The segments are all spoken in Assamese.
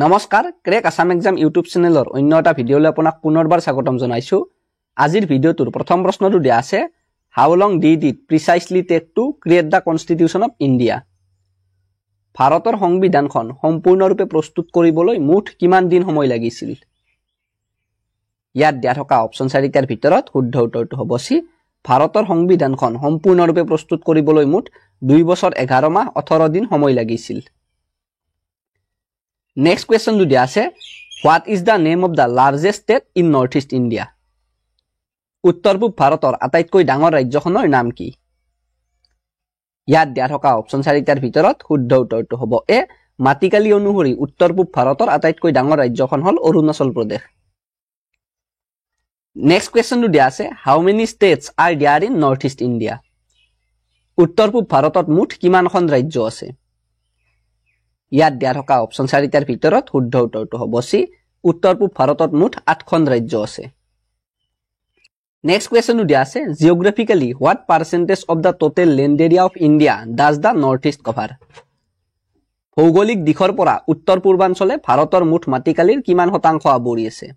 নমস্কাৰ ক্ৰেক আসাম এক্সাম ইউটিউব চেনেলৰ অন্য এটা ভিডিঅলৈ আপোনাক পুনৰবাৰ স্বাগতম জনাইছো। আজিৰ ভিডিঅ'টোৰ প্ৰথম প্ৰশ্নটো দিয়া আছে how long did it precisely take to create the constitution of India. ভাৰতৰ সংবিধানখন সম্পূৰ্ণৰূপে প্ৰস্তুত কৰিবলৈ মুঠ কিমান দিন সময় লাগিছিল? ইয়াত দিয়া থকা অপচন 4টাৰ ভিতৰত শুদ্ধ উত্তৰটো হ'ব চি। ভাৰতৰ সংবিধানখন সম্পূৰ্ণৰূপে প্ৰস্তুত কৰিবলৈ মুঠ 2 বছৰ 11 মাহ 18 দিন সময় লাগিছিল। Next question to dia ase what is the name of the largest state in northeast India? Uttar Purb Bharator ataitকৈ ডাঙৰ ৰাজ্যখনৰ নাম কি? ইয়াত দিয়া থকা অপচন 4টাৰ ভিতৰত শুদ্ধ উত্তৰটো হ'ব এ। মাটিকালি অনুসৰি উত্তৰ পূব ভাৰতৰ আটাইতকৈ ডাঙৰ ৰাজ্যখন হ'ল Arunachal Pradesh. Next question to dia ase how many states are there in northeast India? উত্তৰ পূব ভাৰতত মুঠ কিমানখন ৰাজ্য আছে? ইয়াত দিয়া থকা অপচন 4টাৰ ভিতৰত শুদ্ধ উত্তৰটো হ'ব চি। উত্তৰ পূব ভাৰতত মুঠ 8খন ৰাজ্য আছে। নেক্সট কুৱেশ্যনটো দিয়া আছে geographically what percentage of the total land area of India does the north east cover? ভৌগোলিক দিশৰ পৰা উত্তৰ পূৰ্বাঞ্চলে ভাৰতৰ মুঠ মাটিকালিৰ কিমান শতাংশ আৱৰি আছে?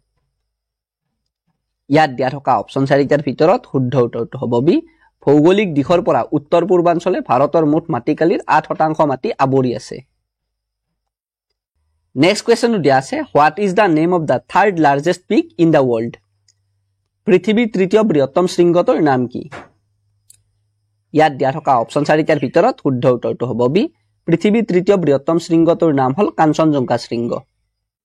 ইয়াত দিয়া থকা অপচন 4টাৰ ভিতৰত শুদ্ধ উত্তৰটো হ'ব বি। ভৌগোলিক দিশৰ পৰা উত্তৰ পূৰ্বাঞ্চলে ভাৰতৰ মুঠ মাটিকালিৰ 8% মাটি আৱৰি আছে। Next question to dia ase what is the name of the third largest peak in the world? পৃথিৱীৰ তৃতীয় বৃহত্তম শৃংগটোৰ নাম কি? ইয়াত দিয়া থকা অপচন 4টাৰ ভিতৰত শুদ্ধ উত্তৰটো হ'ব বি। পৃথিৱীৰ তৃতীয় বৃহত্তম শৃংগটোৰ নাম হ'ল কাঞ্চনজংঘা শৃংগ।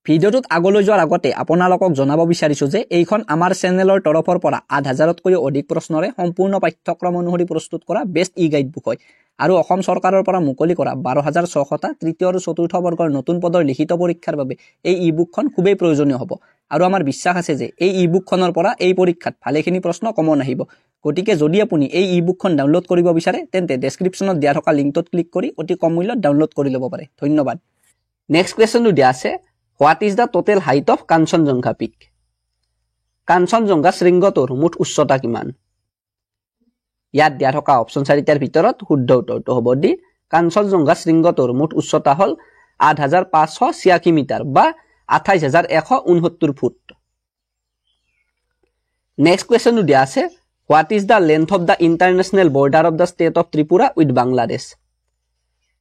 ভিডিঅ'টোত আগলৈ যোৱাৰ আগতে আপোনালোকক জনাব বিচাৰিছো যে এইখন আমাৰ চেনেলৰ তৰফৰ পৰা 8000তকৈও অধিক প্ৰশ্নৰে সম্পূৰ্ণ পাঠ্যক্ৰম অনুসৰি প্ৰস্তুত কৰা বেষ্ট ই গাইড বুক হয় আৰু অসম চৰকাৰৰ পৰা মুকলি কৰা 12600টা তৃতীয় আৰু চতুৰ্থ বৰ্গৰ নতুন পদৰ লিখিত পৰীক্ষাৰ বাবে এই ই বুকখন খুবেই প্ৰয়োজনীয় হ'ব আৰু আমাৰ বিশ্বাস আছে যে এই ই বুকখনৰ পৰা এই পৰীক্ষাত ভালেখিনি প্ৰশ্ন কমন আহিব। গতিকে যদি আপুনি এই ই বুকখন ডাউনলোড কৰিব বিচাৰে তেন্তে ডেসক্ৰিপচনত দিয়া থকা লিংকটোত ক্লিক কৰি অতি কম মূল্যত ডাউনলোড কৰি ল'ব পাৰে। ধন্যবাদ। নেক্সট কুৱেশ্যনটো দিয়া আছে What is the total height of Kanchenjunga peak? Kanchenjunga শৃংগটোৰ মুঠ উচ্চতা কিমান? ইয়াত দিয়া থকা অপচন 4টাৰ ভিতৰত শুদ্ধ উত্তৰটো হ'ব ডি। কাঞ্চনজংঘা শৃংগটোৰ মুঠ উচ্চতা হ'ল 8586 মিটাৰ বা 28169 ফুট। নেক্সট কুৱেশ্যনটো দিয়া আছে What is the length of the international border of the state of Tripura with Bangladesh?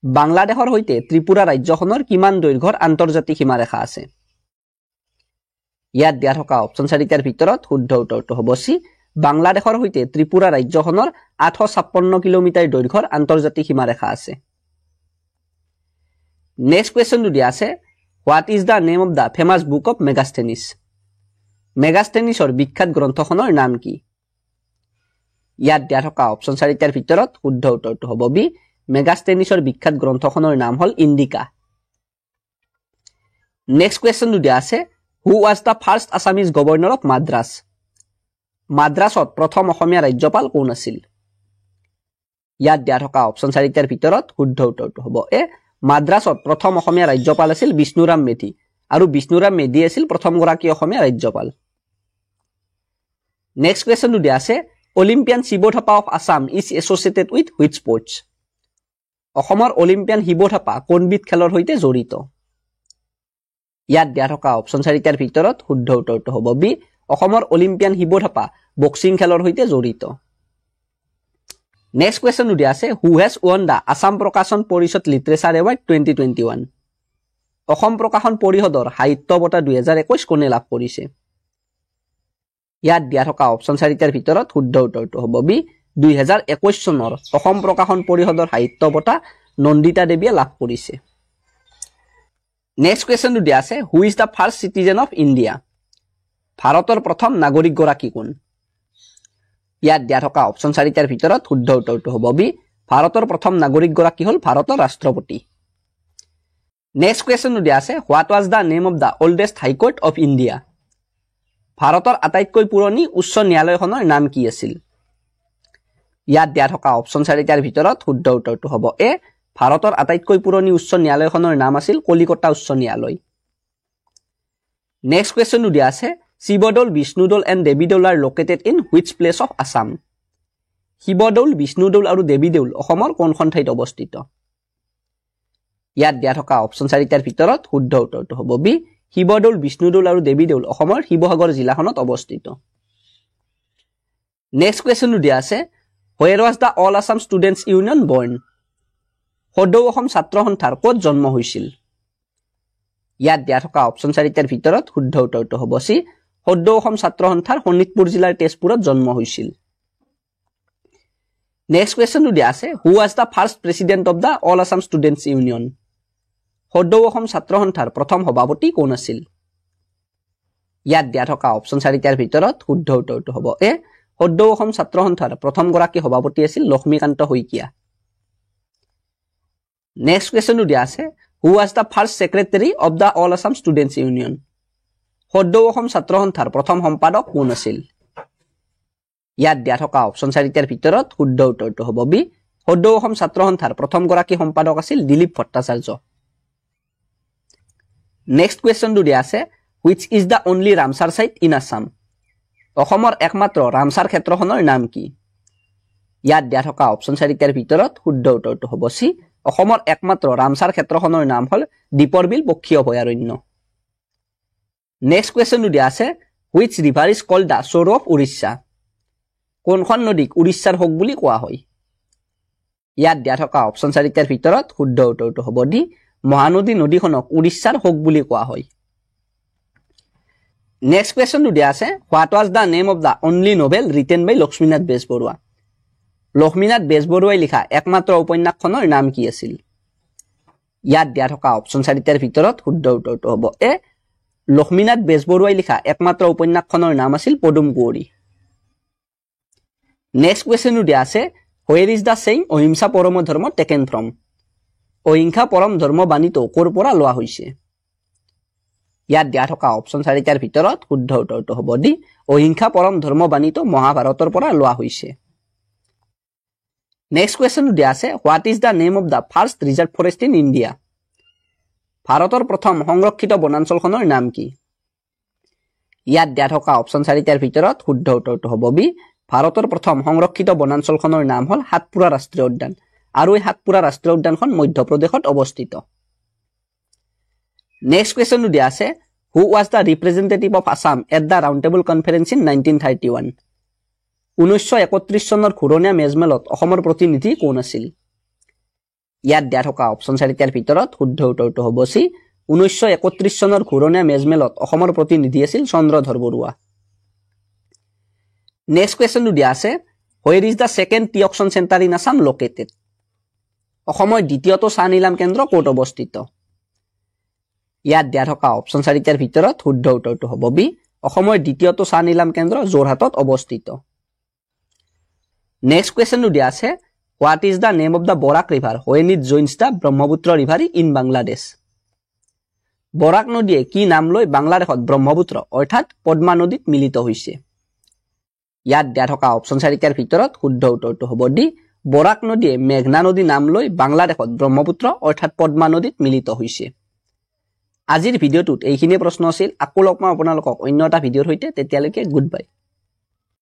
বাংলাদেশৰ সৈতে ত্ৰিপুৰা ৰাজ্যখনৰ কিমান দৈৰ্ঘ্যৰ আন্তৰ্জাতিক সীমাৰেখা আছে? ইয়াত দিয়া থকা অপচন 4টাৰ ভিতৰত শুদ্ধ উত্তৰটো হ'ব চি। বাংলাদেশৰ সৈতে ত্ৰিপুৰা ৰাজ্যখনৰ 856 কিলোমিটাৰ দৈৰ্ঘ্যৰ আন্তৰ্জাতিক সীমাৰেখা আছে। নেক্সট কুৱেশ্যনটো দিয়া আছে what is the name of the famous book of Megasthenes? মেগাস্থেনিছৰ বিখ্যাত গ্ৰন্থখনৰ নাম কি? ইয়াত দিয়া থকা অপচন 4টাৰ ভিতৰত শুদ্ধ উত্তৰটো হ'ব বি। মেগাস্থেনিছৰ বিখ্যাত গ্ৰন্থখনৰ নাম হ'ল ইণ্ডিকা। নেক্সট কুৱেশ্যনটো দিয়া আছে who was the first Assamese governor of Madras? মাদ্ৰাছত প্ৰথম অসমীয়া ৰাজ্যপাল কোন আছিল? ইয়াত দিয়া থকা অপচন 4টাৰ ভিতৰত শুদ্ধ উত্তৰটো হ'ব এ। মাদ্ৰাছত প্ৰথম অসমীয়া ৰাজ্যপাল আছিল বিষ্ণুৰাম মেধি আৰু বিষ্ণুৰাম মেধি আছিল প্ৰথমগৰাকী অসমীয়া ৰাজ্যপাল। নেক্সট কুৱেশ্যনটো দিয়া আছে Olympian Shiva Thapa of Assam is associated with which sports? অসমৰ অলিম্পিয়ান শিৱথাপা কোনবিধ খেলৰ সৈতে জড়িত? ইয়াত দিয়া থকা অপচন 4টাৰ ভিতৰত শুদ্ধ উত্তৰটো হ'ব বি। অসমৰ অলিম্পিয়ান শিৱথাপা বক্সিং খেলৰ সৈতে জড়িত। নেক্সট কুৱেশ্যনটো দিয়া আছে হু হেজ ৱন দা আছাম প্ৰকাশন পৰিষদ লিটাৰেচাৰ এৱাৰ্ড 2021? অসম প্ৰকাশন পৰিষদৰ সাহিত্য বঁটা 2021 কোনে লাভ কৰিছে? ইয়াত দিয়া থকা অপচন 4টাৰ ভিতৰত শুদ্ধ উত্তৰটো হ'ব বি। 2021 চনৰ অসম প্ৰকাশন পৰিষদৰ সাহিত্য বঁটা নন্দিতা দেৱীয়ে লাভ কৰিছে। নেক্সট কুৱেশ্যনটো দিয়া আছে who is the first citizen of India? ভাৰতৰ প্ৰথম নাগৰিকগৰাকী কোন? ইয়াত দিয়া থকা অপচন 4টাৰ ভিতৰত শুদ্ধ উত্তৰটো হ'ব বি। ভাৰতৰ প্ৰথম নাগৰিকগৰাকী হ'ল ভাৰতৰ ৰাষ্ট্ৰপতি। নেক্সট কুৱেশ্যনটো দিয়া আছে what was the name of da oldest high court of India? ভাৰতৰ আটাইতকৈ পুৰণি উচ্চ ন্যায়ালয়খনৰ নাম কি আছিল? ইয়াত দিয়া থকা অপচন 4টাৰ ভিতৰত শুদ্ধ উত্তৰটো হ'ব এ। ভাৰতৰ আটাইতকৈ পুৰণি উচ্চ ন্যায়ালয়খনৰ নাম আছিল কলিকতা উচ্চ ন্যায়ালয়। নেক্সট কুৱেশ্যনটো দিয়া আছে Shivadol Vishnudol and Devidol are located in which place of Assam? Shivadol Vishnudol আৰু দেৱীদৌল অসমৰ কোনখন ঠাইত অৱস্থিত? ইয়াত দিয়া থকা অপচন 4টাৰ ভিতৰত শুদ্ধ উত্তৰটো হ'ব বি শিৱদৌল বিষ্ণুদৌল আৰু দেৱীদৌল অসমৰ শিৱসাগৰ জিলাখনত অৱস্থিত নেক্সট কোৱেশ্চনটো দিয়া আছে Where was the All Assam Students Union born? সদৌ অসম ছাত্ৰ সন্থাৰ ক'ত জন্ম হৈছিল ইয়াত দিয়া থকা অপচন 4টাৰ ভিতৰত শুদ্ধ উত্তৰটো হ'ব সি সদৌ অসম ছাত্ৰ সন্থাৰ শোণিতপুৰ জিলাৰ তেজপুৰত জন্ম হৈছিল নেক্সট কোৱেশ্চনটো দিয়া আছে Who was the first president of the All Assam Students Union? সদৌ অসম ছাত্ৰ সন্থাৰ প্ৰথম সভাপতি কোন আছিল ইয়াত দিয়া থকা অপচন 4টাৰ ভিতৰত শুদ্ধ উত্তৰটো হ'ব এ সদৌ অসম ছাত্ৰ সন্থাৰ প্ৰথম গৰাকী সভাপতি আছিল লক্ষ্মীকান্ত শইকীয়া নেক্সট কোৱেশ্চনটো দিয়া আছে Who was the first secretary of the All Assam Students Union? সদৌ অসম ছাত্ৰ সন্থাৰ প্ৰথম সম্পাদক কোন আছিল ইয়াত দিয়া থকা অপচন 4টাৰ ভিতৰত শুদ্ধ উত্তৰটো হ'ব বি সদৌ অসম ছাত্ৰ সন্থাৰ প্ৰথম গৰাকী সম্পাদক আছিল দিলীপ ভট্টাচাৰ্য নেক্সট কোৱেশ্চনটো দিয়া আছে Which is the only Ramsar site in Assam? অসমৰ একমাত্ৰ ৰামসাৰ ক্ষেত্ৰখনৰ নাম কি ইয়াত দিয়া থকা অপচন 4টাৰ ভিতৰত শুদ্ধ উত্তৰটো হ'ব সি অসমৰ একমাত্ৰ ৰামসাৰ ক্ষেত্ৰখনৰ নাম হ'ল দীপৰ বিল পক্ষী অভয়াৰণ্য নেক্সট কোৱেশ্চনটো দিয়া আছে Which river is called the Sorrow of Orissa? কোনখন নদীক উৰিষ্যাৰ শোক বুলি কোৱা হয় ইয়াত দিয়া থকা অপচন 4টাৰ ভিতৰত শুদ্ধ উত্তৰটো হ'ব ডি মহানদী নদীখনক উৰিষ্যাৰ শোক বুলি কোৱা হয় নেক্সট কোৱেশ্চনটো দিয়া আছে What was the name of the only novel written by Lakshminath Bezbaroa Lakshminath বেজবৰুৱাই লিখা একমাত্ৰ উপন্যাসখনৰ নাম কি আছিল ইয়াত দিয়া থকা অপচন 4টাৰ ভিতৰত শুদ্ধ উত্তৰটো হ'ব এ লক্ষ্মীনাথ বেজবৰুৱাই লিখা একমাত্ৰ উপন্যাসখনৰ নাম আছিল পদুম কুঁৱৰী নেক্সট কোৱেশ্চনটো দিয়া আছে Where is the saying অহিংসা পৰম ধৰ্ম taken from? অহিংসা পৰম ধৰ্ম বাণীটো ক'ৰ পৰা লোৱা হৈছে ইয়াত দিয়া থকা অপচন 4টাৰ ভিতৰত শুদ্ধ উত্তৰটো হ'ব ডি অহিংসা পৰম ধৰ্ম বাণীটো মহাভাৰতৰ পৰা লোৱা হৈছে নেক্সট কোৱেশ্চনটো দিয়া আছে What is the name of the first reserve forest in India? ভাৰতৰ প্ৰথম সংৰক্ষিত বনাঞ্চলখনৰ নাম কি ইয়াত দিয়া থকা অপচন 4টাৰ ভিতৰত শুদ্ধ উত্তৰটো হ'ব বি ভাৰতৰ প্ৰথম সংৰক্ষিত বনাঞ্চলখনৰ নাম হ'ল হাতপুৰা ৰাষ্ট্ৰীয় উদ্যান আৰু এই হাতপুৰা ৰাষ্ট্ৰীয় উদ্যানখন মধ্যপ্ৰদেশত অৱস্থিত নেক্সট কোৱেশ্চনটো দিয়া আছে Who was the representative of Assam at the Round Table Conference in 1931? 1931 চনৰ ঘূৰণীয়া মেজমেলত অসমৰ প্ৰতিনিধি কোন আছিল ইয়াত দিয়া থকা অপচন 4টাৰ ভিতৰত শুদ্ধ উত্তৰটো হ'ব সি 1931 চনৰ ঘূৰণীয়া মেজমেলত অসমৰ প্ৰতিনিধি আছিল চন্দ্ৰধৰ বৰুৱা নেক্সট কোৱেশ্চনটো দিয়া আছে Where is the second tea auction center in Assam located? অসমৰ দ্বিতীয়টো চাহ নিলাম কেন্দ্ৰ ক'ত অৱস্থিত ইয়াত দিয়া থকা অপচন 4টাৰ ভিতৰত শুদ্ধ উত্তৰটো হ'ব বি অসমৰ দ্বিতীয়টো চাহ নিলাম কেন্দ্ৰ যোৰহাটত অৱস্থিত নেক্সট কোৱেশ্চনটো দিয়া আছে What is the name of the Borak river when it joins the Brahmaputra river in Bangladesh? বৰাক নদীয়ে কি নাম লৈ বাংলাদেশত ব্ৰহ্মপুত্ৰ অৰ্থাৎ পদ্মা নদীত মিলিত হৈছে ইয়াত দিয়া থকা অপচন 4টাৰ ভিতৰত শুদ্ধ উত্তৰটো হ'ব ডি বৰাক নদীয়ে মেঘনা নদী নাম লৈ বাংলাদেশত ব্ৰহ্মপুত্ৰ অৰ্থাৎ পদ্মা নদীত মিলিত হৈছে আজিৰ ভিডিঅ'টোত এইখিনি প্ৰশ্ন আছিল আকৌ লগ পাম আপোনালোকক অন্য এটা ভিডিঅ'ৰ সৈতে তেতিয়ালৈকে গুড বাই